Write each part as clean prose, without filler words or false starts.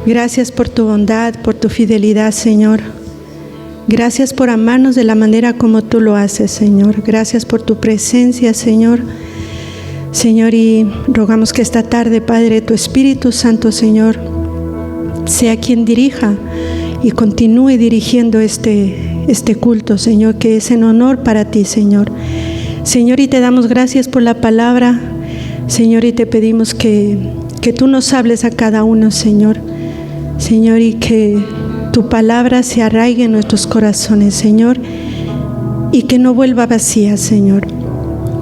Gracias por tu bondad, por tu fidelidad, Señor. Gracias por amarnos de la manera como tú lo haces, Señor. Gracias por tu presencia, Señor. Señor, y rogamos que esta tarde, Padre, tu Espíritu Santo, Señor, sea quien dirija y continúe dirigiendo este culto, Señor, que es en honor para ti, Señor. Señor, y te damos gracias por la palabra, Señor, y te pedimos que tú nos hables a cada uno, Señor. Señor, y que tu palabra se arraigue en nuestros corazones, Señor, y que no vuelva vacía, Señor.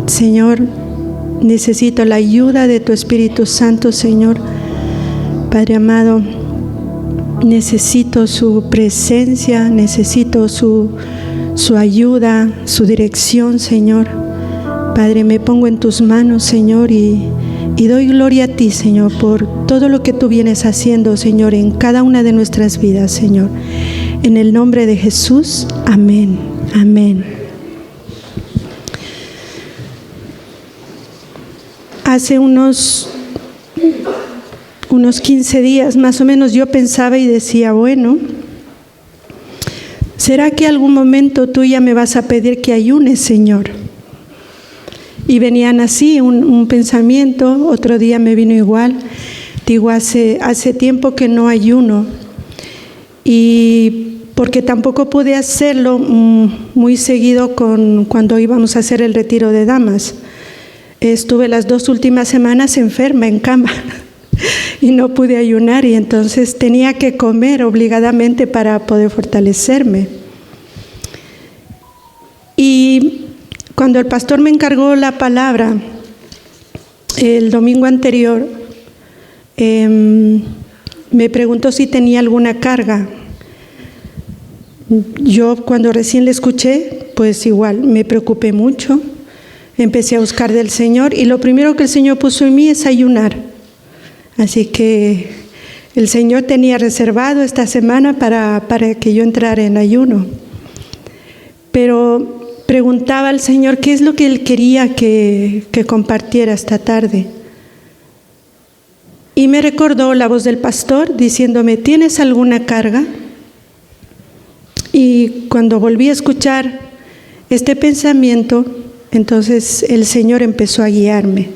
Señor, necesito la ayuda de tu Espíritu Santo, Señor. Padre amado, necesito su presencia, necesito su ayuda, su dirección, Señor. Padre, me pongo en tus manos, Señor, y doy gloria a ti, Señor, por todo lo que tú vienes haciendo, Señor, en cada una de nuestras vidas, Señor. En el nombre de Jesús, amén, amén. Hace unos 15 días más o menos yo pensaba y decía, bueno, ¿será que algún momento tú ya me vas a pedir que ayunes, Señor? Y venían así, un pensamiento. Otro día me vino igual. Digo, hace tiempo que no ayuno. Y porque tampoco pude hacerlo muy seguido cuando íbamos a hacer el retiro de damas. Estuve las 2 últimas semanas enferma en cama y no pude ayunar, y entonces tenía que comer obligadamente para poder fortalecerme. Y cuando el pastor me encargó la palabra el domingo anterior, me preguntó si tenía alguna carga. Yo cuando recién le escuché, pues igual me preocupé mucho. Empecé a buscar del Señor y lo primero que el Señor puso en mí es ayunar. Así que el Señor tenía reservado esta semana para que yo entrara en ayuno. Pero preguntaba al Señor qué es lo que Él quería que compartiera esta tarde. Y me recordó la voz del pastor diciéndome, ¿tienes alguna carga? Y cuando volví a escuchar este pensamiento, entonces el Señor empezó a guiarme.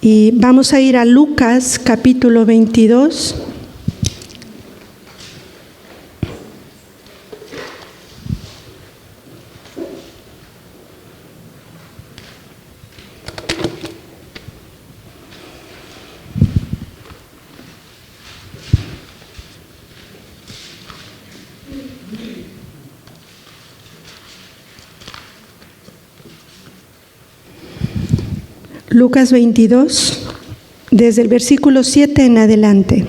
Y vamos a ir a Lucas capítulo 22. Lucas 22, desde el versículo 7 en adelante.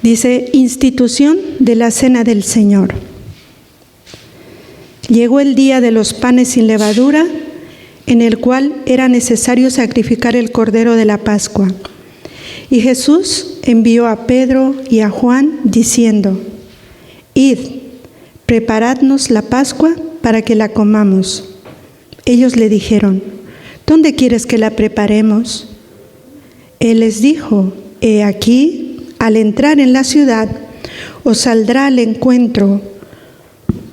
Dice, institución de la cena del Señor. Llegó el día de los panes sin levadura, en el cual era necesario sacrificar el cordero de la Pascua. Y Jesús envió a Pedro y a Juan, diciendo, id, preparadnos la Pascua para que la comamos. Ellos le dijeron, ¿dónde quieres que la preparemos? Él les dijo, he aquí, al entrar en la ciudad, os saldrá al encuentro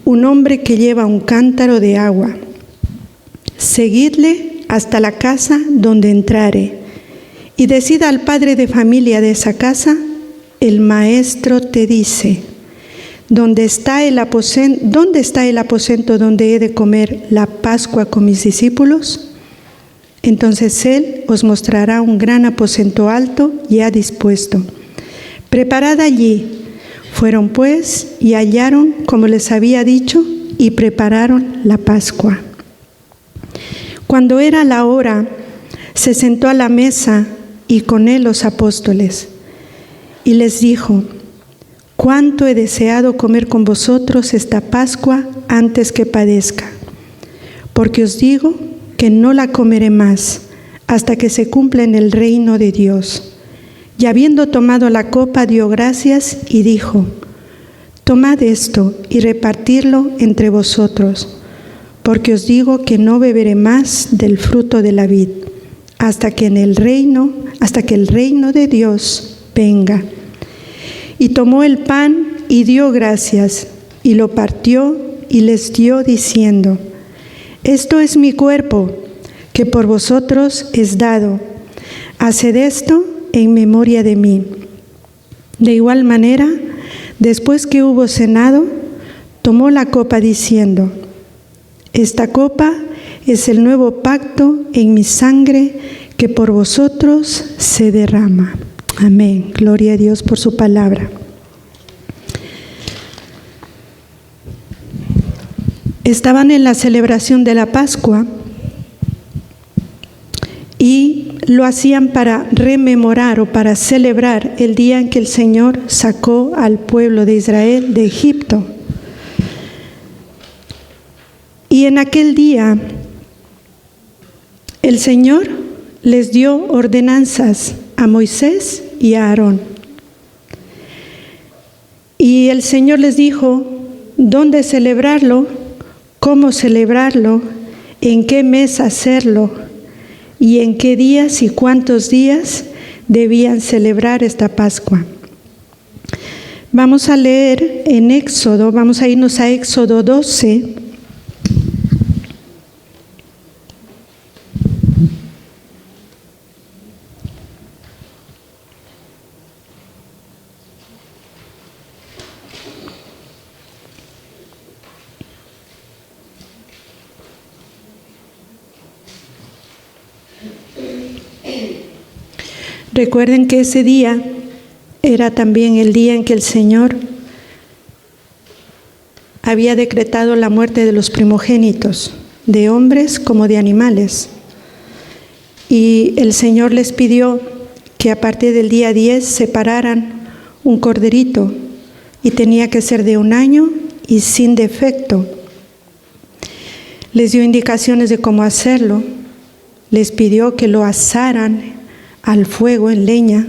un hombre que lleva un cántaro de agua. Seguidle hasta la casa donde entrare, y decida al padre de familia de esa casa, el maestro te dice, ¿dónde está el aposento donde he de comer la Pascua con mis discípulos? Entonces Él os mostrará un gran aposento alto ya dispuesto. Preparad allí. Fueron pues y hallaron como les había dicho y prepararon la Pascua. Cuando era la hora, se sentó a la mesa y con Él los apóstoles. Y les dijo, cuánto he deseado comer con vosotros esta Pascua antes que padezca. Porque os digo que no la comeré más hasta que se cumpla en el reino de Dios. Y habiendo tomado la copa, dio gracias y dijo, tomad esto y repartidlo entre vosotros, porque os digo que no beberé más del fruto de la vid, hasta que el reino de Dios venga. Y tomó el pan y dio gracias, y lo partió y les dio diciendo: esto es mi cuerpo, que por vosotros es dado. Haced esto en memoria de mí. De igual manera, después que hubo cenado, tomó la copa diciendo: esta copa es el nuevo pacto en mi sangre, que por vosotros se derrama. Amén. Gloria a Dios por su palabra. Estaban en la celebración de la Pascua y lo hacían para rememorar o para celebrar el día en que el Señor sacó al pueblo de Israel de Egipto. Y en aquel día el Señor les dio ordenanzas a Moisés y a Aarón. Y el Señor les dijo dónde celebrarlo, cómo celebrarlo, en qué mes hacerlo y en qué días y cuántos días debían celebrar esta Pascua. Vamos a leer en Éxodo, vamos a irnos a Éxodo 12. Recuerden que ese día era también el día en que el Señor había decretado la muerte de los primogénitos, de hombres como de animales. Y el Señor les pidió que a partir del día 10 separaran un corderito, y tenía que ser de 1 año y sin defecto. Les dio indicaciones de cómo hacerlo. Les pidió que lo asaran al fuego en leña.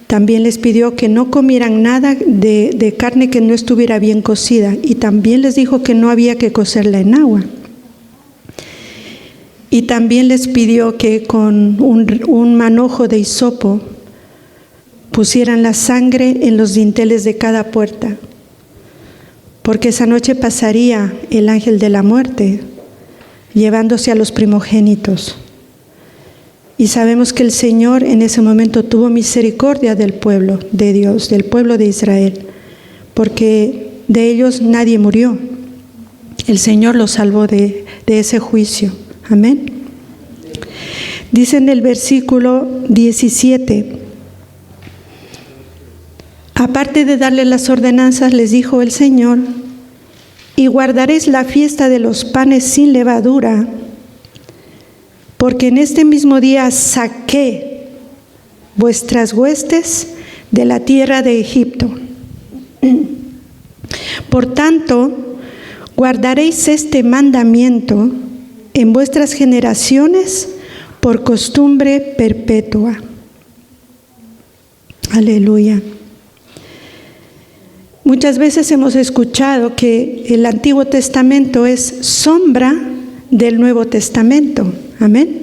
También les pidió que no comieran nada de carne que no estuviera bien cocida, y también les dijo que no había que cocerla en agua. Y también les pidió que con un manojo de hisopo pusieran la sangre en los dinteles de cada puerta, porque esa noche pasaría el ángel de la muerte llevándose a los primogénitos. Y sabemos que el Señor en ese momento tuvo misericordia del pueblo de Dios, del pueblo de Israel, porque de ellos nadie murió. El Señor los salvó de ese juicio. Amén. Dice en el versículo 17: aparte de darle las ordenanzas, les dijo el Señor: y guardaréis la fiesta de los panes sin levadura, porque en este mismo día saqué vuestras huestes de la tierra de Egipto. Por tanto, guardaréis este mandamiento en vuestras generaciones por costumbre perpetua. Aleluya. Muchas veces hemos escuchado que el Antiguo Testamento es sombra del Nuevo Testamento. Amén.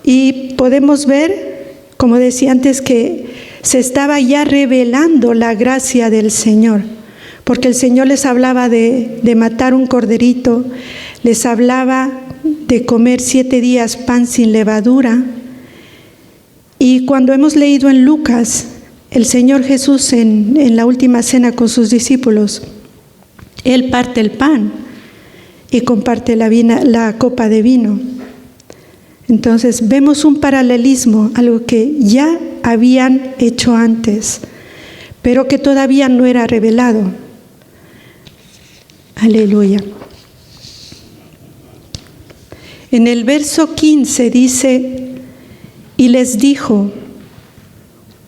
Y podemos ver, como decía antes, que se estaba ya revelando la gracia del Señor, porque el Señor les hablaba de matar un corderito, les hablaba de comer 7 días pan sin levadura. Y cuando hemos leído en Lucas, el Señor Jesús en la última cena con sus discípulos, Él parte el pan y comparte la copa de vino. Entonces vemos un paralelismo, algo que ya habían hecho antes, pero que todavía no era revelado. Aleluya. En el verso 15 dice: y les dijo: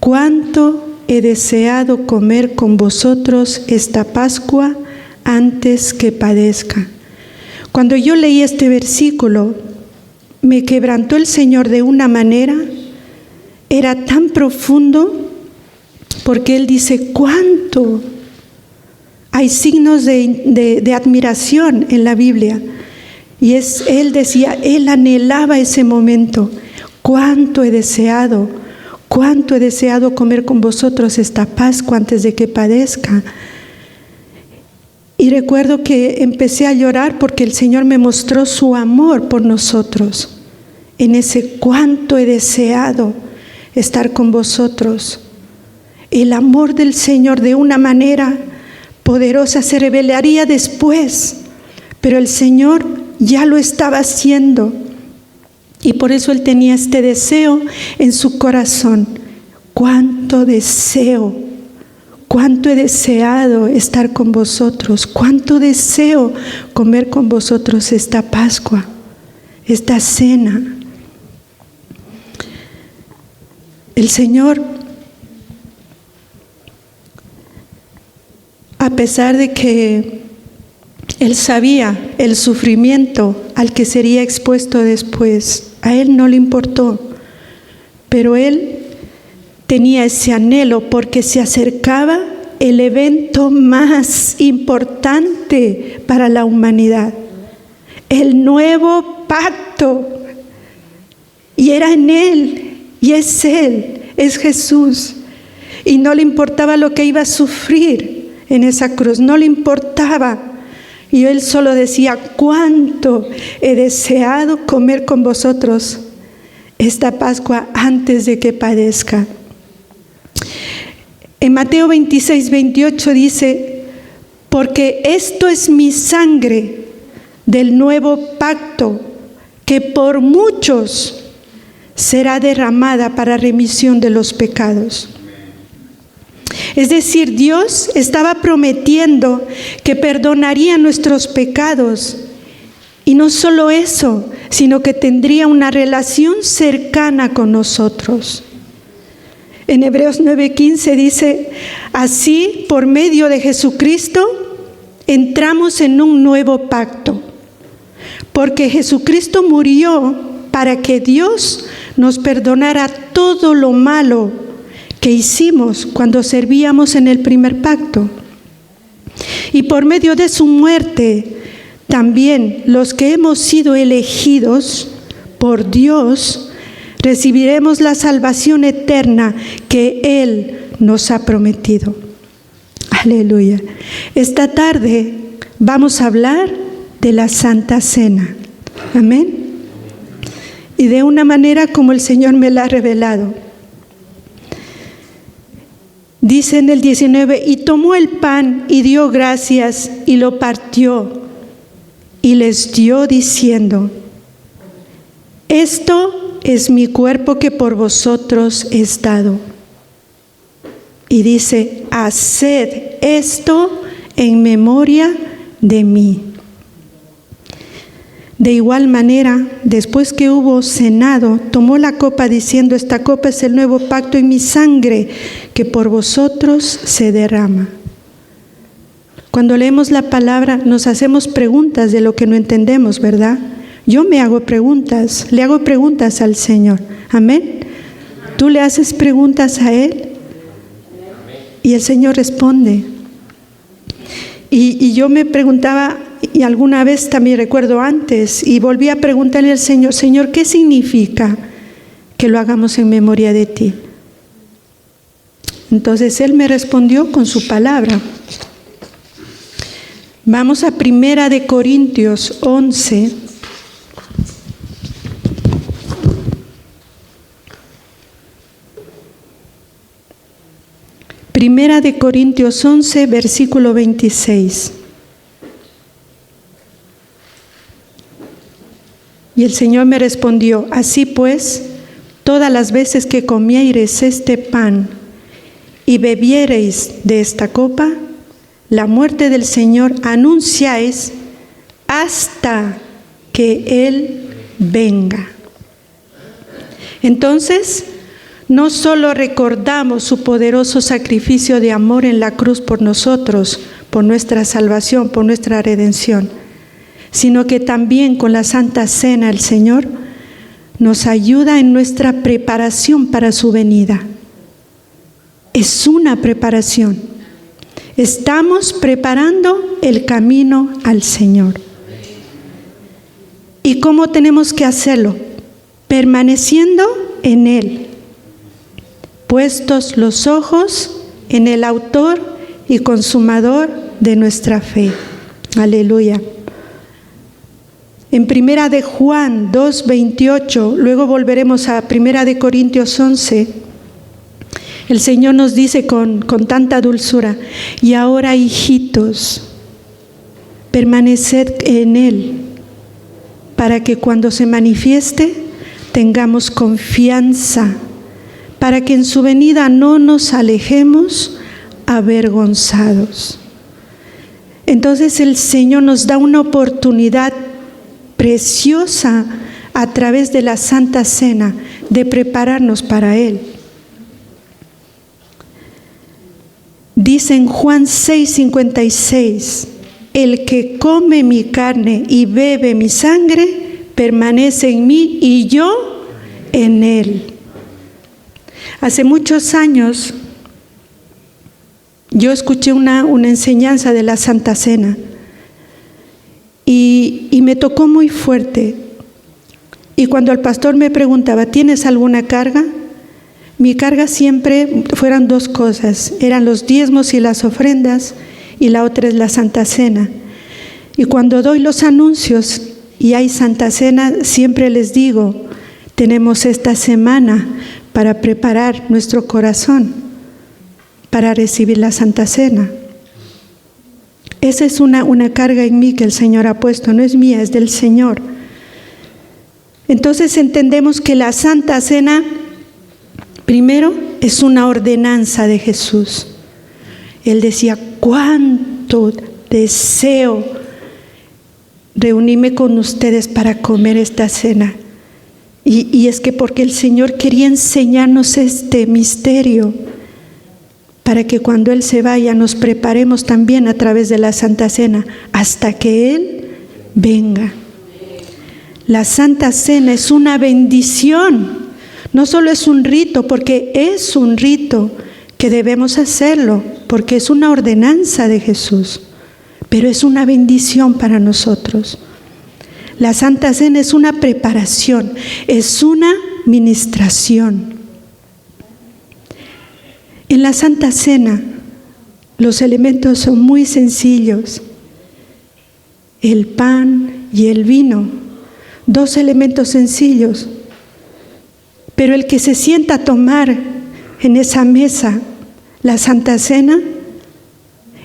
cuánto he deseado comer con vosotros esta Pascua antes que padezca. Cuando yo leí este versículo, me quebrantó el Señor de una manera, era tan profundo, porque Él dice: ¿cuánto? Hay signos de admiración en la Biblia, y Él decía, Él anhelaba ese momento. ¿Cuánto he deseado Cuánto he deseado comer con vosotros esta Pascua antes de que padezca. Y recuerdo que empecé a llorar porque el Señor me mostró su amor por nosotros. En ese cuánto he deseado estar con vosotros. El amor del Señor de una manera poderosa se revelaría después, pero el Señor ya lo estaba haciendo. Y por eso Él tenía este deseo en su corazón. Cuánto deseo, cuánto he deseado estar con vosotros, cuánto deseo comer con vosotros esta Pascua, esta cena. El Señor, a pesar de que Él sabía el sufrimiento al que sería expuesto después, a Él no le importó, pero Él tenía ese anhelo porque se acercaba el evento más importante para la humanidad, el nuevo pacto, y era en Él, y es Él, es Jesús, y no le importaba lo que iba a sufrir en esa cruz, no le importaba. Y Él solo decía, cuánto he deseado comer con vosotros esta Pascua antes de que padezca. En Mateo 26, 28 dice, porque esto es mi sangre del nuevo pacto, que por muchos será derramada para remisión de los pecados. Es decir, Dios estaba prometiendo que perdonaría nuestros pecados. Y no solo eso, sino que tendría una relación cercana con nosotros. En Hebreos 9:15 dice, así por medio de Jesucristo entramos en un nuevo pacto. Porque Jesucristo murió para que Dios nos perdonara todo lo malo que hicimos cuando servíamos en el primer pacto. Y por medio de su muerte, también los que hemos sido elegidos por Dios, recibiremos la salvación eterna que Él nos ha prometido. Aleluya. Esta tarde vamos a hablar de la Santa Cena. Amén. Y de una manera como el Señor me la ha revelado. Dice en el 19, y tomó el pan y dio gracias y lo partió y les dio diciendo, esto es mi cuerpo que por vosotros es dado. Y dice, haced esto en memoria de mí. De igual manera, después que hubo cenado, tomó la copa diciendo, esta copa es el nuevo pacto en mi sangre, que por vosotros se derrama. Cuando leemos la palabra, nos hacemos preguntas de lo que no entendemos, ¿verdad? Yo me hago preguntas, le hago preguntas al Señor. Amén. ¿Tú le haces preguntas a Él? Y el Señor responde. Y yo me preguntaba, y alguna vez también recuerdo antes, y volví a preguntarle al Señor, Señor, ¿qué significa que lo hagamos en memoria de ti? Entonces Él me respondió con su palabra. Vamos a 1 de Corintios 11. Primera de Corintios 11, versículo 26. Y el Señor me respondió, así pues, todas las veces que comiereis este pan y bebiereis de esta copa, la muerte del Señor anunciáis hasta que Él venga. Entonces, no solo recordamos su poderoso sacrificio de amor en la cruz por nosotros, por nuestra salvación, por nuestra redención, sino que también con la Santa Cena el Señor nos ayuda en nuestra preparación para su venida. Es una preparación. Estamos preparando el camino al Señor. ¿Y cómo tenemos que hacerlo? Permaneciendo en Él. puestos los ojos en el autor y consumador de nuestra fe. Aleluya. En Primera de Juan 2:28, luego volveremos a Primera de Corintios 11, el Señor nos dice con tanta dulzura: y ahora, hijitos, permaneced en Él, para que cuando se manifieste tengamos confianza, para que en su venida no nos alejemos avergonzados. Entonces el Señor nos da una oportunidad preciosa a través de la Santa Cena de prepararnos para Él. Dice en Juan 6:56: el que come mi carne y bebe mi sangre permanece en mí y yo en él. Hace muchos años yo escuché una enseñanza de la Santa Cena y me tocó muy fuerte. Y cuando el pastor me preguntaba: ¿tienes alguna carga? Mi carga siempre fueron dos cosas: eran los diezmos y las ofrendas, y la otra es la Santa Cena. Y cuando doy los anuncios y hay Santa Cena, siempre les digo: tenemos esta semana para preparar nuestro corazón para recibir la Santa Cena. Esa es una carga en mí que el Señor ha puesto, no es mía, es del Señor. Entonces entendemos que la Santa Cena, primero, es una ordenanza de Jesús. Él decía: cuánto deseo reunirme con ustedes para comer esta cena. Y es que porque el Señor quería enseñarnos este misterio, para que cuando Él se vaya nos preparemos también a través de la Santa Cena, hasta que Él venga. La Santa Cena es una bendición. No solo es un rito, porque es un rito que debemos hacerlo, porque es una ordenanza de Jesús, pero es una bendición para nosotros. La Santa Cena es una preparación, es una ministración. En la Santa Cena los elementos son muy sencillos: el pan y el vino, dos elementos sencillos. Pero el que se sienta a tomar en esa mesa la Santa Cena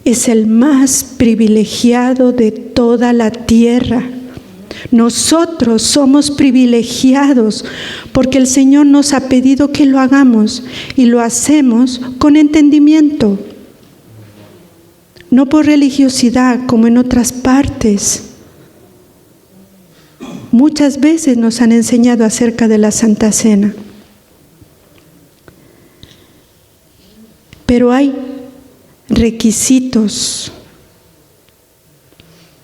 es el más privilegiado de toda la tierra. Nosotros somos privilegiados porque el Señor nos ha pedido que lo hagamos y lo hacemos con entendimiento, no por religiosidad como en otras partes. Muchas veces nos han enseñado acerca de la Santa Cena, pero hay requisitos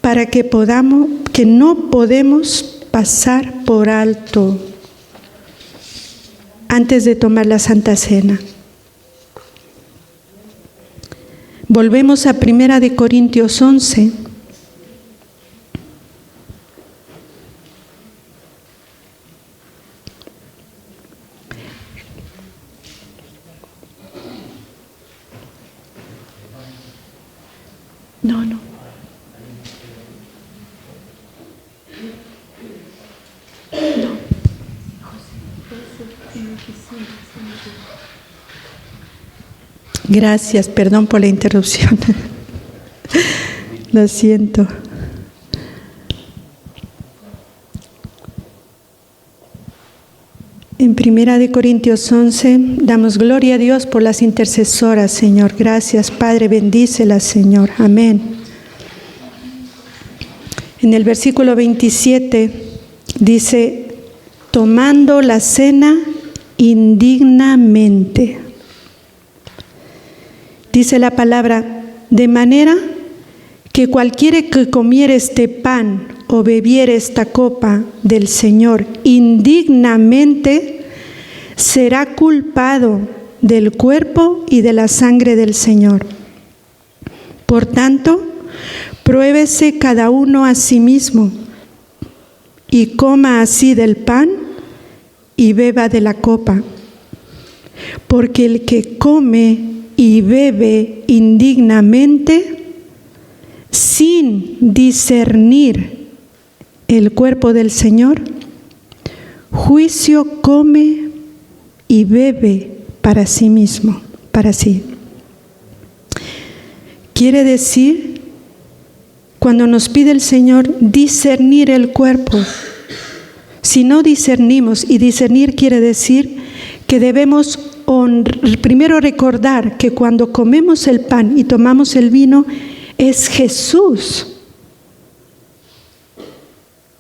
para que no podemos pasar por alto antes de tomar la Santa Cena. Volvemos a 1 Corintios 11. No. Gracias, perdón por la interrupción. Lo siento. En 1 Corintios 11, damos gloria a Dios por las intercesoras, Señor. Gracias, Padre, bendícelas, Señor. Amén. En el versículo 27 dice: tomando la cena indignamente. Dice la palabra: de manera que cualquiera que comiere este pan o bebiere esta copa del Señor indignamente será culpado del cuerpo y de la sangre del Señor. Por tanto, pruébese cada uno a sí mismo y coma así del pan y beba de la copa. porque el que come y bebe indignamente, sin discernir el cuerpo del Señor, juicio come y bebe para sí mismo, para sí. Quiere decir, cuando nos pide el Señor discernir el cuerpo, si no discernimos, y discernir quiere decir que debemos primero recordar que cuando comemos el pan y tomamos el vino, es Jesús.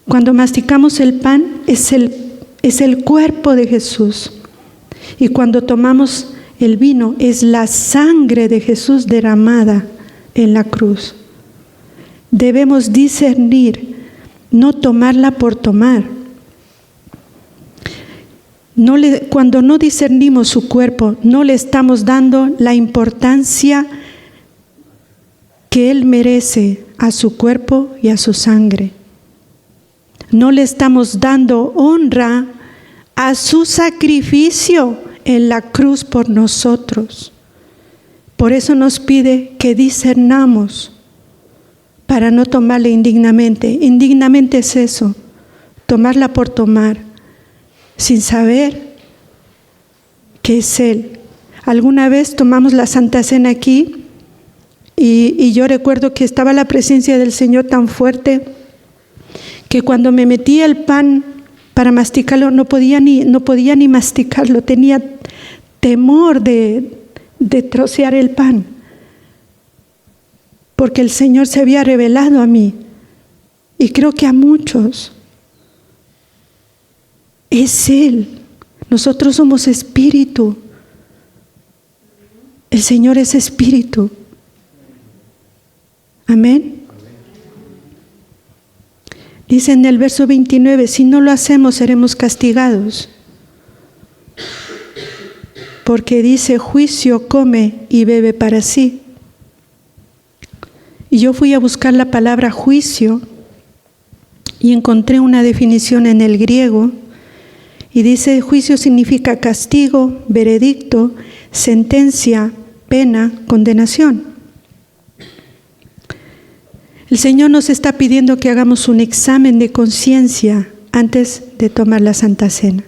Cuando masticamos el pan, es el cuerpo de Jesús. Y cuando tomamos el vino, es la sangre de Jesús derramada en la cruz. Debemos discernir, no tomarla por tomar. Cuando no discernimos su cuerpo, no le estamos dando la importancia que Él merece a su cuerpo y a su sangre. No le estamos dando honra a su sacrificio en la cruz por nosotros. Por eso nos pide que discernamos para no tomarla indignamente. Indignamente es eso, tomarla por tomar, sin saber que es Él. Alguna vez tomamos la Santa Cena aquí y yo recuerdo que estaba la presencia del Señor tan fuerte que cuando me metía el pan para masticarlo no podía ni masticarlo, tenía temor de trocear el pan, porque el Señor se había revelado a mí y creo que a muchos. Es Él. Nosotros somos espíritu. El Señor es espíritu. Amén. Dice en el verso 29, si no lo hacemos seremos castigados. Porque dice, juicio come y bebe para sí. Y yo fui a buscar la palabra juicio y encontré una definición en el griego. Y dice, juicio significa castigo, veredicto, sentencia, pena, condenación. El Señor nos está pidiendo que hagamos un examen de conciencia antes de tomar la Santa Cena.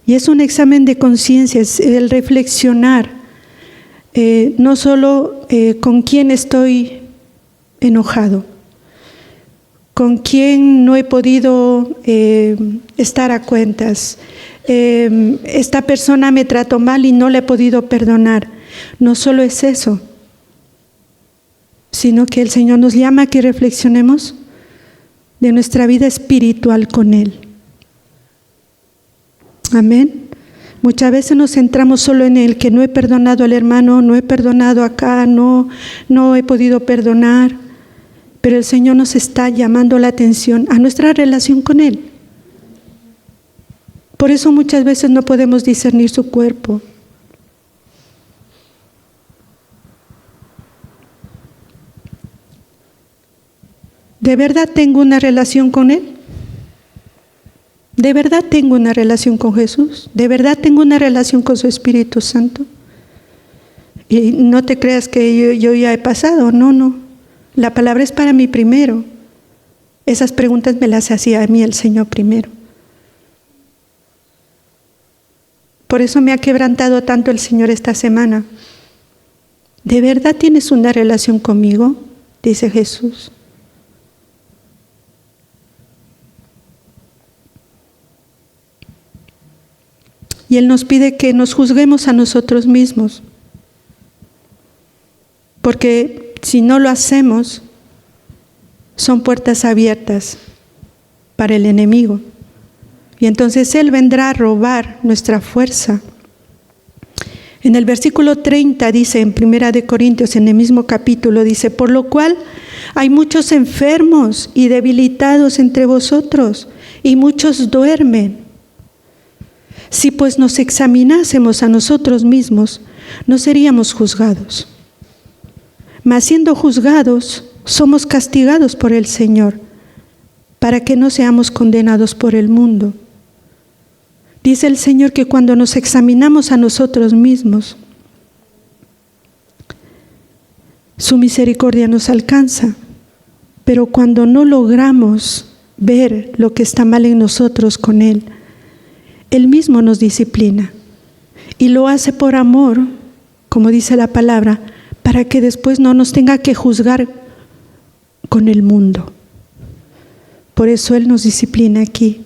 Y es un examen de conciencia, es el reflexionar, no solo con quién estoy enojado, con quién no he podido estar a cuentas. Esta persona me trató mal y no le he podido perdonar. No solo es eso, sino que el Señor nos llama a que reflexionemos de nuestra vida espiritual con Él. Amén. Muchas veces nos centramos solo en el que no he perdonado al hermano, no he perdonado acá, no he podido perdonar. Pero el Señor nos está llamando la atención a nuestra relación con Él. Por eso muchas veces no podemos discernir su cuerpo. ¿De verdad tengo una relación con Él? ¿De verdad tengo una relación con Jesús? ¿De verdad tengo una relación con su Espíritu Santo? Y no te creas que yo ya he pasado, no. La palabra es para mí primero. Esas preguntas me las hacía a mí el Señor primero. Por eso me ha quebrantado tanto el Señor esta semana. ¿De verdad tienes una relación conmigo? Dice Jesús. Y Él nos pide que nos juzguemos a nosotros mismos. Porque si no lo hacemos, son puertas abiertas para el enemigo. Y entonces Él vendrá a robar nuestra fuerza. En el versículo 30 dice, en 1 Corintios, en el mismo capítulo, dice, por lo cual hay muchos enfermos y debilitados entre vosotros, y muchos duermen. Si pues nos examinásemos a nosotros mismos, no seríamos juzgados. Mas siendo juzgados, somos castigados por el Señor, para que no seamos condenados por el mundo. Dice el Señor que cuando nos examinamos a nosotros mismos, su misericordia nos alcanza. Pero cuando no logramos ver lo que está mal en nosotros con Él, Él mismo nos disciplina. Y lo hace por amor, como dice la palabra, para que después no nos tenga que juzgar con el mundo. Por eso Él nos disciplina aquí.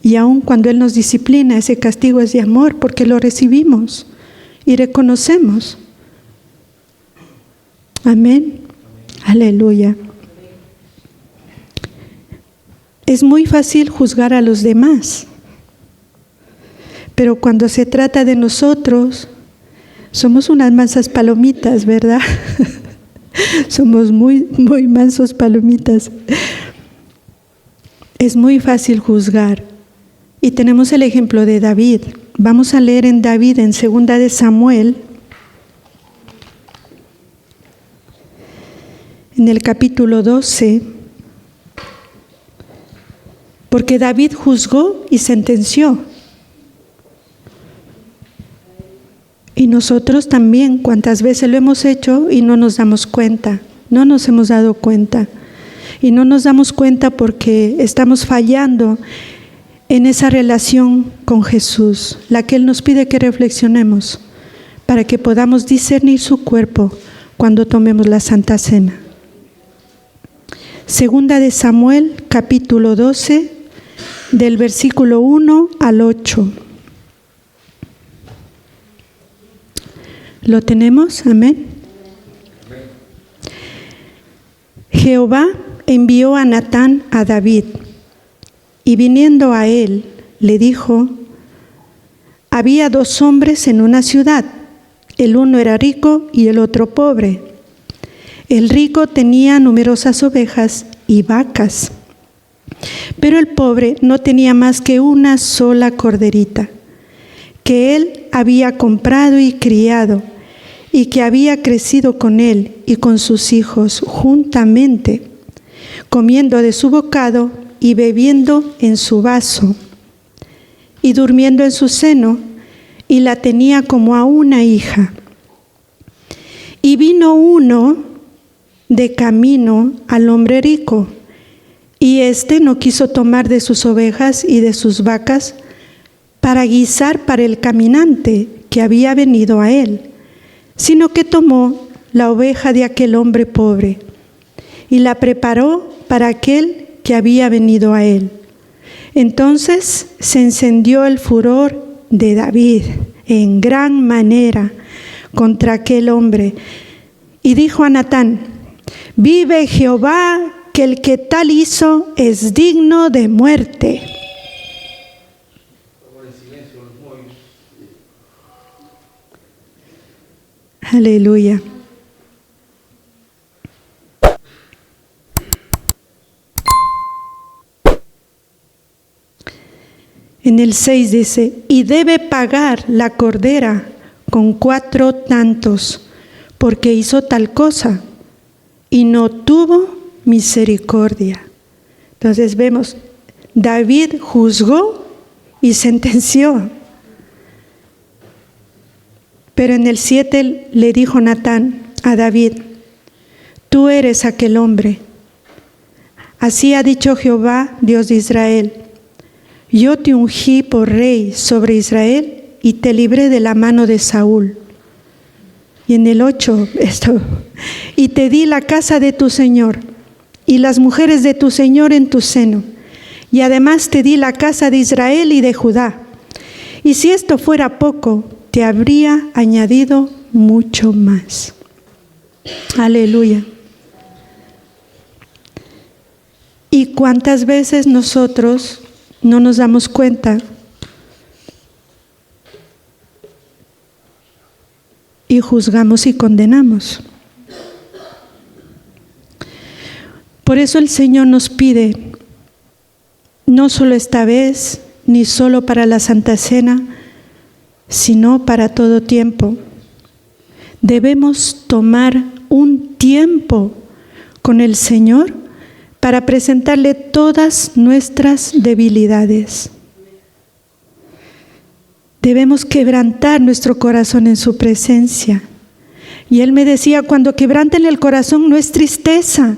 Y aun cuando Él nos disciplina, ese castigo es de amor, porque lo recibimos y reconocemos. Amén. Aleluya. Es muy fácil juzgar a los demás, pero cuando se trata de nosotros, somos unas mansas palomitas, ¿verdad? Somos muy mansos palomitas. Es muy fácil juzgar. Y tenemos el ejemplo de David. Vamos a leer en David en 2 de Samuel, en el capítulo 12, porque David juzgó y sentenció. Y nosotros también, cuántas veces lo hemos hecho y no nos damos cuenta, no nos hemos dado cuenta. Y no nos damos cuenta porque estamos fallando en esa relación con Jesús, la que Él nos pide que reflexionemos, para que podamos discernir su cuerpo cuando tomemos la Santa Cena. 2 de Samuel, capítulo 12, del versículo 1 al 8. ¿Lo tenemos? Amén. Jehová envió a Natán a David, y viniendo a él, le dijo: había 2 hombres en una ciudad, el uno era rico y el otro pobre. El rico tenía numerosas ovejas y vacas, pero el pobre no tenía más que una sola corderita, que él había comprado y criado, y que había crecido con él y con sus hijos juntamente, comiendo de su bocado y bebiendo en su vaso, y durmiendo en su seno, y la tenía como a una hija. Y vino uno de camino al hombre rico, y éste no quiso tomar de sus ovejas y de sus vacas para guisar para el caminante que había venido a él, sino que tomó la oveja de aquel hombre pobre y la preparó para aquel que había venido a él. Entonces se encendió el furor de David en gran manera contra aquel hombre, y dijo a Natán: vive Jehová, que el que tal hizo es digno de muerte. Aleluya. En el 6 dice: y debe pagar la cordera con 4 tantos, porque hizo tal cosa, y no tuvo misericordia. Entonces vemos, David juzgó y sentenció. Pero en el 7 le dijo Natán a David: tú eres aquel hombre. Así ha dicho Jehová, Dios de Israel: yo te ungí por rey sobre Israel y te libré de la mano de Saúl. Y en el 8, y te di la casa de tu Señor y las mujeres de tu Señor en tu seno. Y además te di la casa de Israel y de Judá. Y si esto fuera poco, te habría añadido mucho más. Aleluya. ¿Y cuántas veces nosotros no nos damos cuenta y juzgamos y condenamos? Por eso el Señor nos pide, no solo esta vez, ni solo para la Santa Cena, sino para todo tiempo. Debemos tomar un tiempo con el Señor para presentarle todas nuestras debilidades. Debemos quebrantar nuestro corazón en su presencia. Y Él me decía, cuando quebranten el corazón no es tristeza.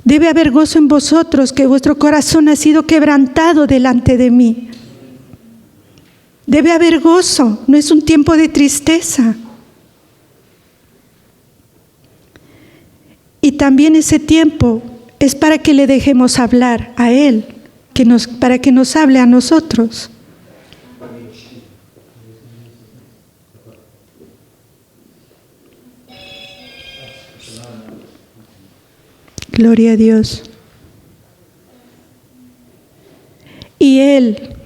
Debe haber gozo en vosotros, que vuestro corazón ha sido quebrantado delante de mí. Debe haber gozo, no es un tiempo de tristeza. Y también ese tiempo es para que le dejemos hablar a Él, para que nos hable a nosotros. Gloria a Dios. Y Él,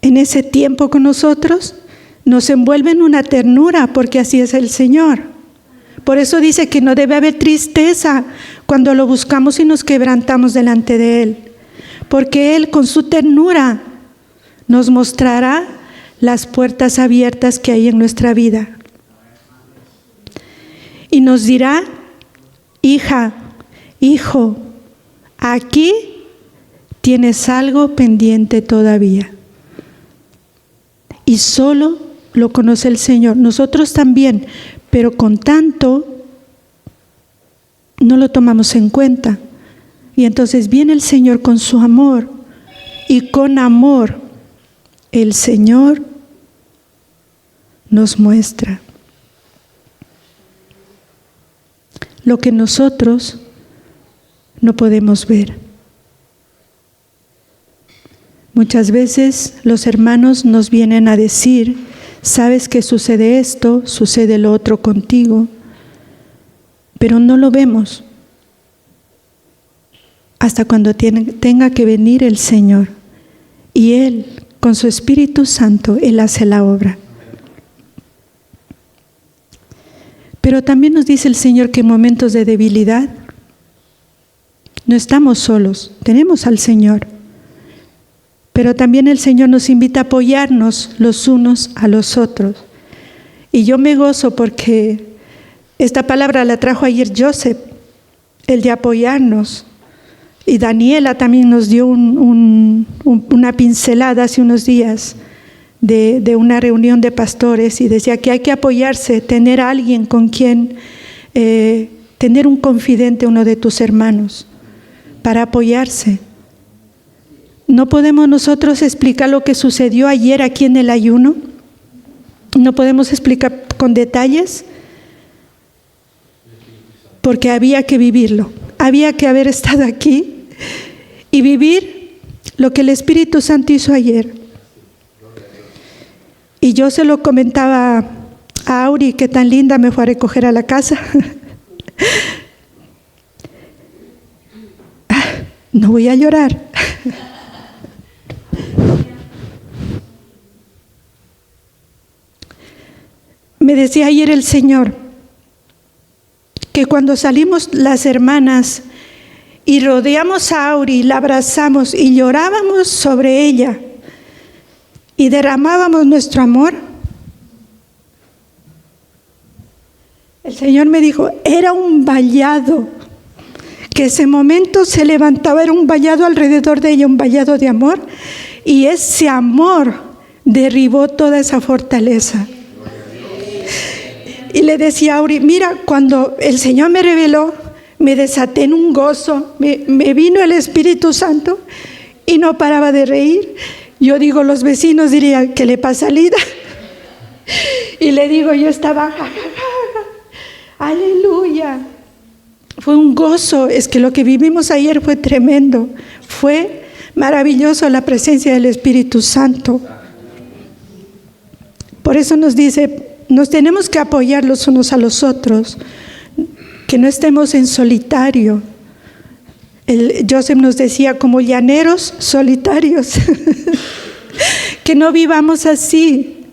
en ese tiempo con nosotros, nos envuelve en una ternura, porque así es el Señor. Por eso dice que no debe haber tristeza cuando lo buscamos y nos quebrantamos delante de Él. Porque Él, con su ternura, nos mostrará las puertas abiertas que hay en nuestra vida. Y nos dirá, hija, hijo, aquí tienes algo pendiente todavía. Y solo lo conoce el Señor. Nosotros también, pero con tanto no lo tomamos en cuenta. Y entonces viene el Señor con su amor. Y con amor el Señor nos muestra lo que nosotros no podemos ver. Muchas veces los hermanos nos vienen a decir, sabes que sucede esto, sucede lo otro contigo, pero no lo vemos hasta cuando tenga que venir el Señor. Y Él, con su Espíritu Santo, Él hace la obra. Pero también nos dice el Señor que en momentos de debilidad no estamos solos, tenemos al Señor. Pero también el Señor nos invita a apoyarnos los unos a los otros. Y yo me gozo porque esta palabra la trajo ayer Joseph, el de apoyarnos. Y Daniela también nos dio una pincelada hace unos días de una reunión de pastores y decía que hay que apoyarse, tener a alguien con quien, tener un confidente, uno de tus hermanos, para apoyarse. No podemos nosotros explicar lo que sucedió ayer aquí en el ayuno. No podemos explicar con detalles porque había que vivirlo. Había que haber estado aquí y vivir lo que el Espíritu Santo hizo ayer. Y yo se lo comentaba a Auri, que tan linda me fue a recoger a la casa. No voy a llorar. Me decía ayer el Señor que cuando salimos las hermanas y rodeamos a Auri, la abrazamos y llorábamos sobre ella y derramábamos nuestro amor, el Señor me dijo, era un vallado, que ese momento se levantaba, era un vallado alrededor de ella, un vallado de amor, y ese amor derribó toda esa fortaleza. Y le decía a Auri, mira, cuando el Señor me reveló, me desaté en un gozo, me vino el Espíritu Santo y no paraba de reír. Yo digo, los vecinos dirían, ¿qué le pasa a Lida? Y le digo, yo estaba, aleluya. Fue un gozo, es que lo que vivimos ayer fue tremendo, fue maravilloso la presencia del Espíritu Santo. Por eso nos dice, nos tenemos que apoyar los unos a los otros, que no estemos en solitario. Joseph nos decía, como llaneros solitarios, que no vivamos así.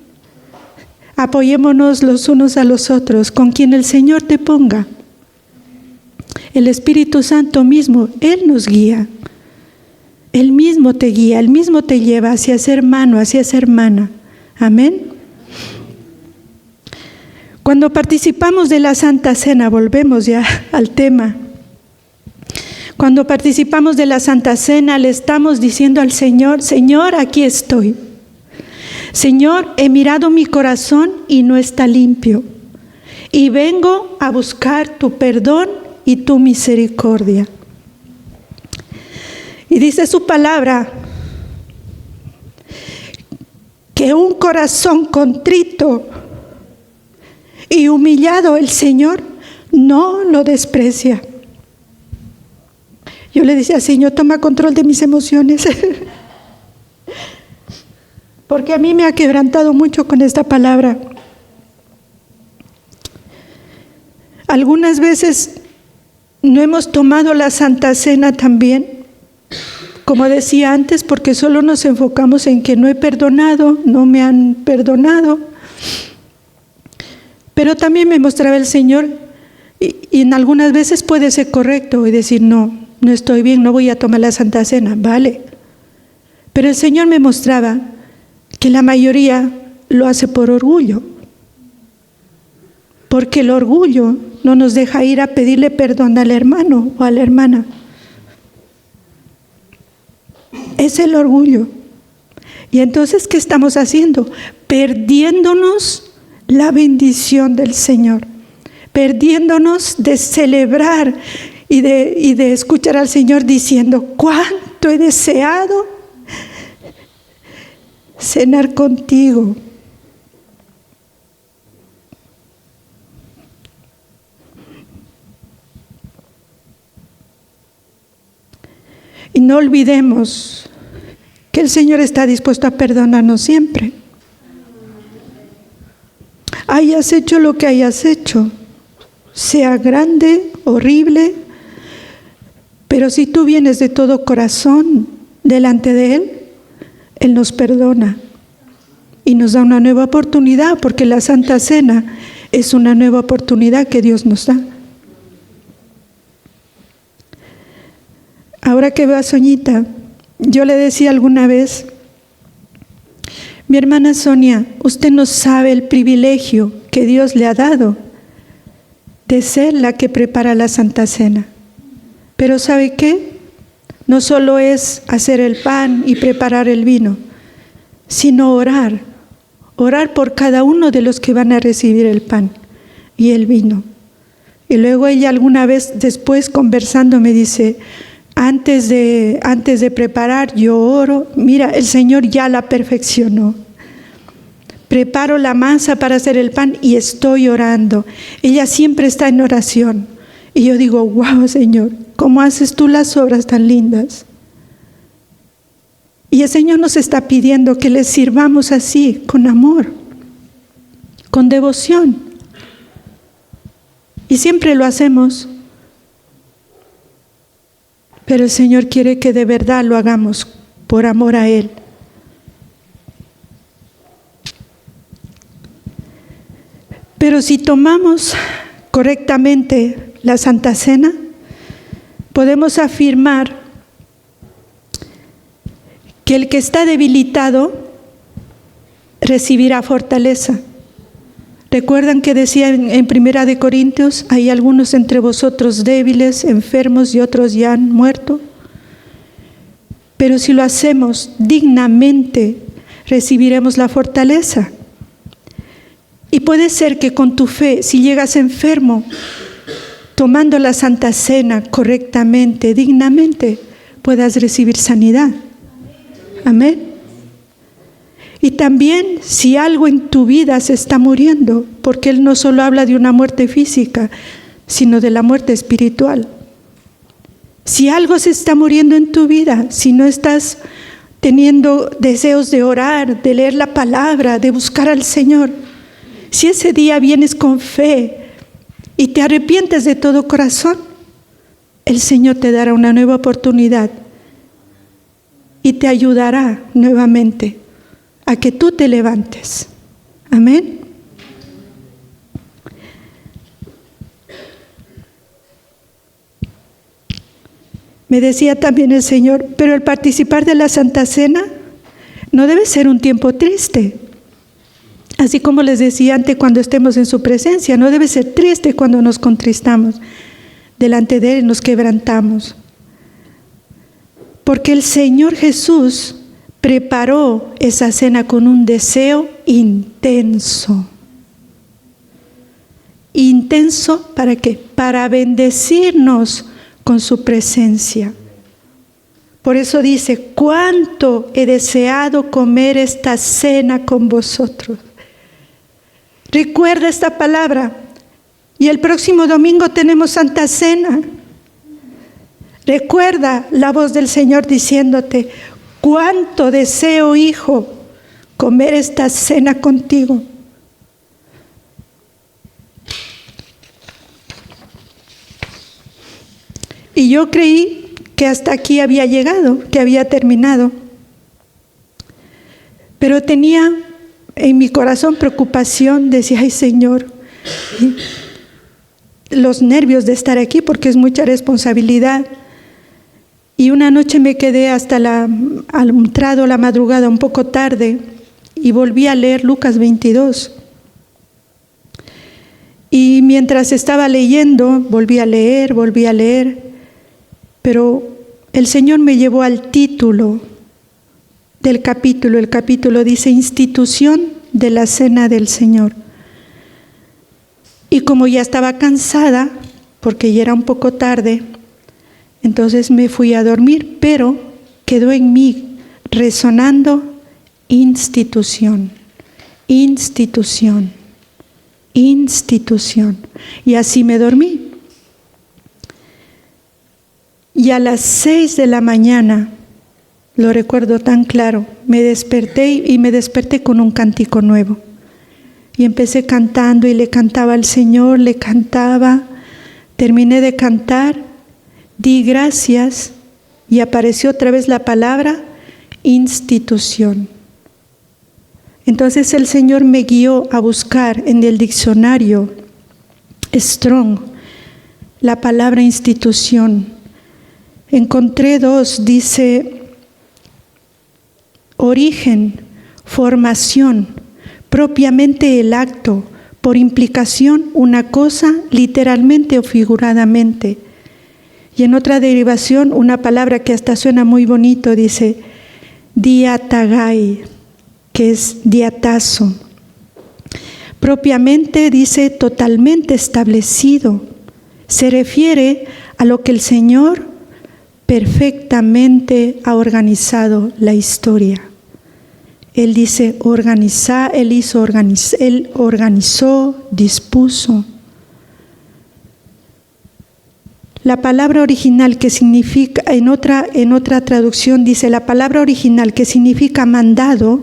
Apoyémonos los unos a los otros, con quien el Señor te ponga. El Espíritu Santo mismo, Él nos guía. Él mismo te guía, Él mismo te lleva hacia ese hermano, hacia esa hermana. Amén. Cuando participamos de la Santa Cena, volvemos ya al tema. Cuando participamos de la Santa Cena, le estamos diciendo al Señor: Señor, aquí estoy. Señor, he mirado mi corazón y no está limpio. Y vengo a buscar tu perdón y tu misericordia. Y dice su palabra que un corazón contrito y humillado el Señor no lo desprecia. Yo le decía: Señor, toma control de mis emociones. Porque a mí me ha quebrantado mucho con esta palabra. Algunas veces no hemos tomado la Santa Cena también, como decía antes, porque solo nos enfocamos en que no he perdonado, no me han perdonado. Pero también me mostraba el Señor, y en algunas veces puede ser correcto y decir: no estoy bien, no voy a tomar la Santa Cena, vale. Pero el Señor me mostraba que la mayoría lo hace por orgullo, porque el orgullo no nos deja ir a pedirle perdón al hermano o a la hermana. Es el orgullo. Y entonces, ¿qué estamos haciendo? Perdiéndonos la bendición del Señor, perdiéndonos de celebrar y de escuchar al Señor diciendo: cuánto he deseado cenar contigo. Y no olvidemos que el Señor está dispuesto a perdonarnos siempre. Hayas hecho lo que hayas hecho, sea grande, horrible, pero si tú vienes de todo corazón delante de Él, Él nos perdona y nos da una nueva oportunidad, porque la Santa Cena es una nueva oportunidad que Dios nos da. Ahora que veo a Soñita, yo le decía alguna vez: mi hermana Sonia, usted no sabe el privilegio que Dios le ha dado de ser la que prepara la Santa Cena. Pero ¿sabe qué? No solo es hacer el pan y preparar el vino, sino orar por cada uno de los que van a recibir el pan y el vino. Y luego ella alguna vez después, conversando, me dice: antes de preparar yo oro. Mira, el Señor ya la perfeccionó. Preparo la masa para hacer el pan y estoy orando. Ella siempre está en oración. Y yo digo: wow, Señor, ¿cómo haces tú las obras tan lindas? Y el Señor nos está pidiendo que le sirvamos así, con amor, con devoción. Y siempre lo hacemos. Pero el Señor quiere que de verdad lo hagamos por amor a Él. Pero si tomamos correctamente la Santa Cena, podemos afirmar que el que está debilitado recibirá fortaleza. ¿Recuerdan que decía en 1 de Corintios: hay algunos entre vosotros débiles, enfermos y otros ya han muerto? Pero si lo hacemos dignamente, recibiremos la fortaleza. Y puede ser que con tu fe, si llegas enfermo, tomando la Santa Cena correctamente, dignamente, puedas recibir sanidad. Amén. Y también si algo en tu vida se está muriendo, porque Él no solo habla de una muerte física, sino de la muerte espiritual. Si algo se está muriendo en tu vida, si no estás teniendo deseos de orar, de leer la palabra, de buscar al Señor, si ese día vienes con fe y te arrepientes de todo corazón, el Señor te dará una nueva oportunidad y te ayudará nuevamente a que tú te levantes. Amén. Me decía también el Señor: pero el participar de la Santa Cena no debe ser un tiempo triste. Así como les decía antes, cuando estemos en su presencia, no debe ser triste cuando nos contristamos delante de Él y nos quebrantamos. Porque el Señor Jesús preparó esa cena con un deseo intenso. ¿Intenso para qué? Para bendecirnos con su presencia. Por eso dice, cuánto he deseado comer esta cena con vosotros. Recuerda esta palabra. Y el próximo domingo tenemos Santa Cena. Recuerda la voz del Señor diciéndote, cuánto deseo, hijo, comer esta cena contigo. Y yo creí que hasta aquí había llegado, que había terminado. Pero tenía en mi corazón preocupación, decía, ay Señor, los nervios de estar aquí porque es mucha responsabilidad. Y una noche me quedé hasta al entrado la madrugada, un poco tarde, y volví a leer Lucas 22. Y mientras estaba leyendo, volví a leer, pero el Señor me llevó al título del capítulo. El capítulo dice, institución de la cena del Señor. Y como ya estaba cansada, porque ya era un poco tarde, entonces me fui a dormir, pero quedó en mí resonando institución, institución, institución. Y así me dormí. Y a las 6 de la mañana, lo recuerdo tan claro, me desperté con un cántico nuevo. Y empecé cantando y le cantaba al Señor, le cantaba, terminé de cantar, di gracias y apareció otra vez la palabra institución. Entonces el Señor me guió a buscar en el diccionario Strong la palabra institución. Encontré dos, dice origen, formación, propiamente el acto, por implicación una cosa literalmente o figuradamente. Y en otra derivación, una palabra que hasta suena muy bonito, dice diatagai, que es diatazo. Propiamente dice totalmente establecido. Se refiere a lo que el Señor perfectamente ha organizado la historia. Él dice Él organizó, dispuso. La palabra original que significa, en otra traducción dice, la palabra original que significa mandado,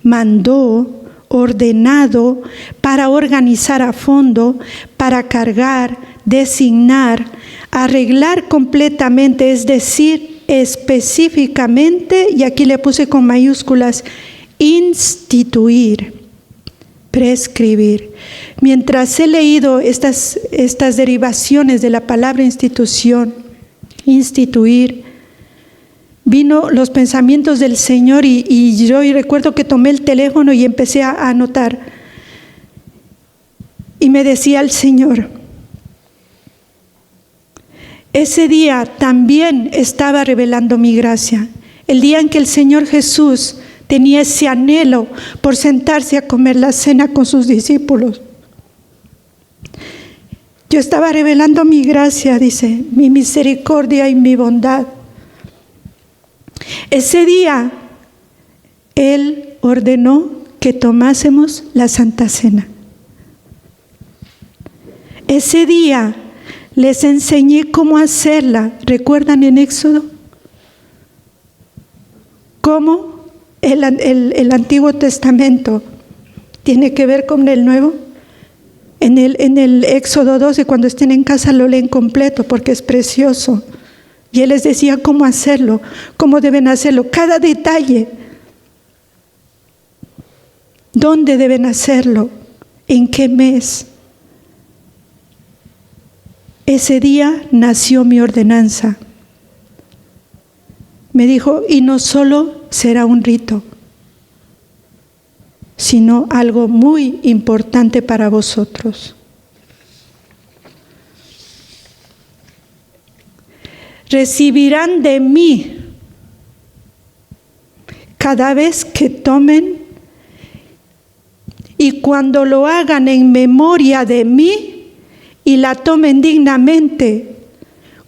mandó, ordenado, para organizar a fondo, para cargar, designar, arreglar completamente, es decir, específicamente, y aquí le puse con mayúsculas, instituir, prescribir. Mientras he leído estas derivaciones de la palabra institución, instituir, vino los pensamientos del Señor y yo recuerdo que tomé el teléfono y empecé a anotar. Y me decía el Señor, ese día también estaba revelando mi gracia. El día en que el Señor Jesús tenía ese anhelo por sentarse a comer la cena con sus discípulos. Yo estaba revelando mi gracia, dice, mi misericordia y mi bondad. Ese día, Él ordenó que tomásemos la Santa Cena. Ese día les enseñé cómo hacerla. ¿Recuerdan en Éxodo? ¿Cómo el Antiguo Testamento tiene que ver con el Nuevo? En el Éxodo 12, cuando estén en casa lo leen completo porque es precioso. Y Él les decía cómo hacerlo, cómo deben hacerlo, cada detalle. ¿Dónde deben hacerlo? ¿En qué mes? Ese día nació mi ordenanza. Me dijo, y no solo será un rito, sino algo muy importante para vosotros. Recibirán de mí cada vez que tomen, y cuando lo hagan en memoria de mí y la tomen dignamente,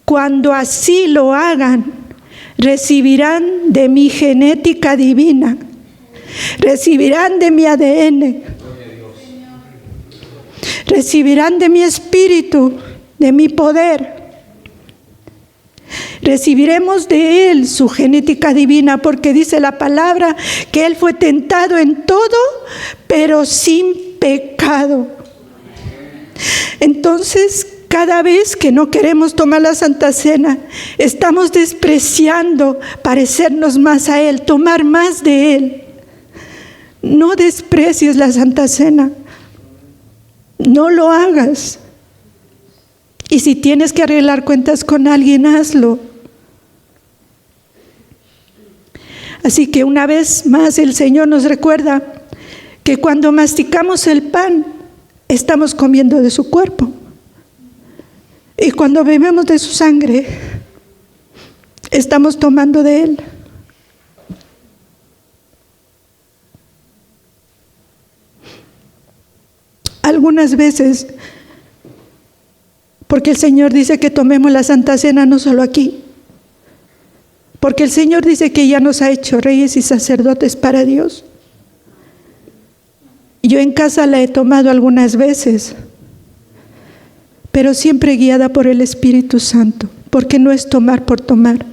cuando así lo hagan, recibirán de mi genética divina, recibirán de mi ADN, recibirán de mi espíritu, de mi poder. Recibiremos de Él su genética divina, porque dice la palabra que Él fue tentado en todo, pero sin pecado. Entonces, cada vez que no queremos tomar la Santa Cena, estamos despreciando parecernos más a Él, tomar más de Él. No desprecies la Santa Cena. No lo hagas. Y si tienes que arreglar cuentas con alguien, hazlo. Así que una vez más el Señor nos recuerda que cuando masticamos el pan, estamos comiendo de su cuerpo. Y cuando bebemos de su sangre, estamos tomando de Él. Algunas veces, porque el Señor dice que tomemos la Santa Cena no solo aquí, porque el Señor dice que ya nos ha hecho reyes y sacerdotes para Dios. Yo en casa la he tomado algunas veces, pero siempre guiada por el Espíritu Santo, porque no es tomar por tomar.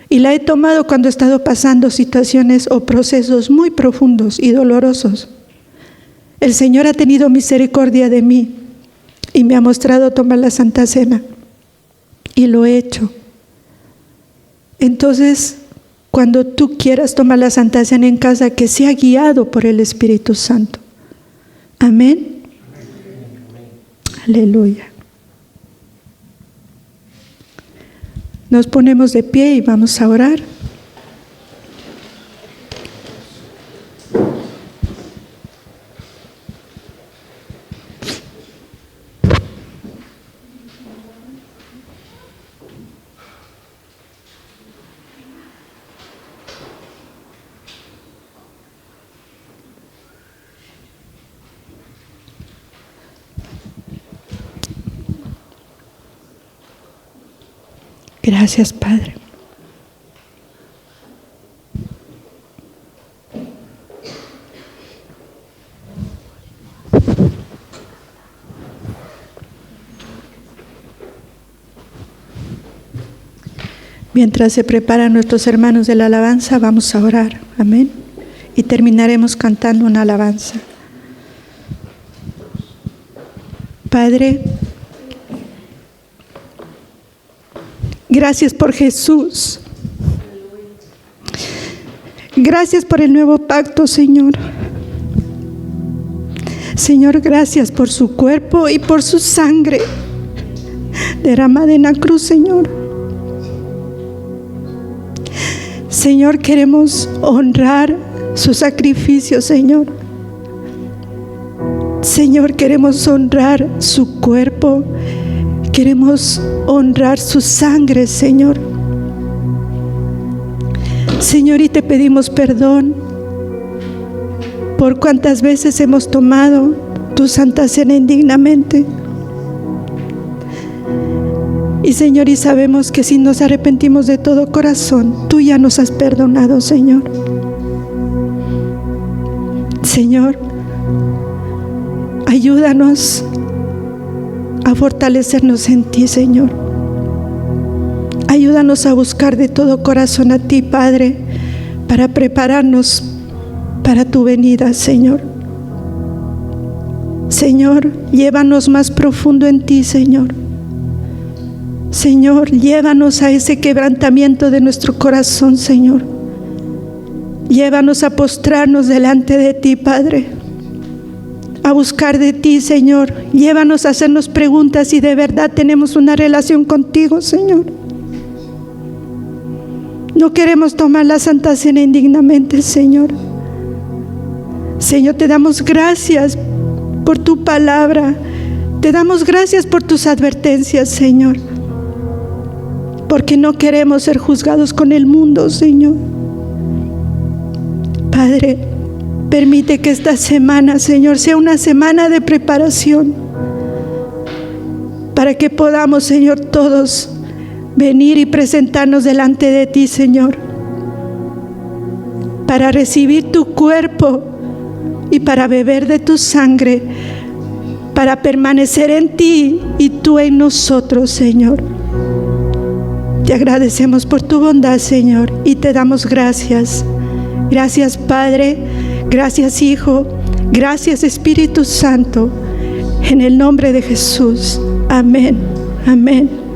Y la he tomado cuando he estado pasando situaciones o procesos muy profundos y dolorosos. El Señor ha tenido misericordia de mí y me ha mostrado tomar la Santa Cena, y lo he hecho. Entonces, cuando tú quieras tomar la Santa Cena en casa, que sea guiado por el Espíritu Santo. Amén. Aleluya. Nos ponemos de pie y vamos a orar. Gracias, Padre. Mientras se preparan nuestros hermanos de la alabanza, vamos a orar. Amén. Y terminaremos cantando una alabanza. Padre, gracias por Jesús. Gracias por el nuevo pacto, Señor. Señor, gracias por su cuerpo y por su sangre derramada en la cruz, Señor. Señor, queremos honrar su sacrificio, Señor. Señor, queremos honrar su cuerpo. Queremos honrar su sangre, Señor. Señor, y te pedimos perdón por cuántas veces hemos tomado tu Santa Cena indignamente. Y Señor, y sabemos que si nos arrepentimos de todo corazón, tú ya nos has perdonado, Señor. Señor, ayúdanos a fortalecernos en ti, Señor. Ayúdanos a buscar de todo corazón a ti, Padre, para prepararnos para tu venida, Señor. Señor, llévanos más profundo en ti, Señor. Señor, llévanos a ese quebrantamiento de nuestro corazón, Señor. Llévanos a postrarnos delante de ti, Padre, a buscar de ti, Señor. Llévanos a hacernos preguntas si de verdad tenemos una relación contigo, Señor. No queremos tomar la Santa Cena indignamente, Señor. Señor, te damos gracias por tu palabra. Te damos gracias por tus advertencias, Señor. Porque no queremos ser juzgados con el mundo, Señor. Padre, permite que esta semana, Señor, sea una semana de preparación para que podamos, Señor, todos venir y presentarnos delante de ti, Señor, para recibir tu cuerpo y para beber de tu sangre, para permanecer en ti y tú en nosotros, Señor. Te agradecemos por tu bondad, Señor, y te damos gracias. Gracias, Padre. Gracias, Hijo. Gracias, Espíritu Santo. En el nombre de Jesús. Amén. Amén.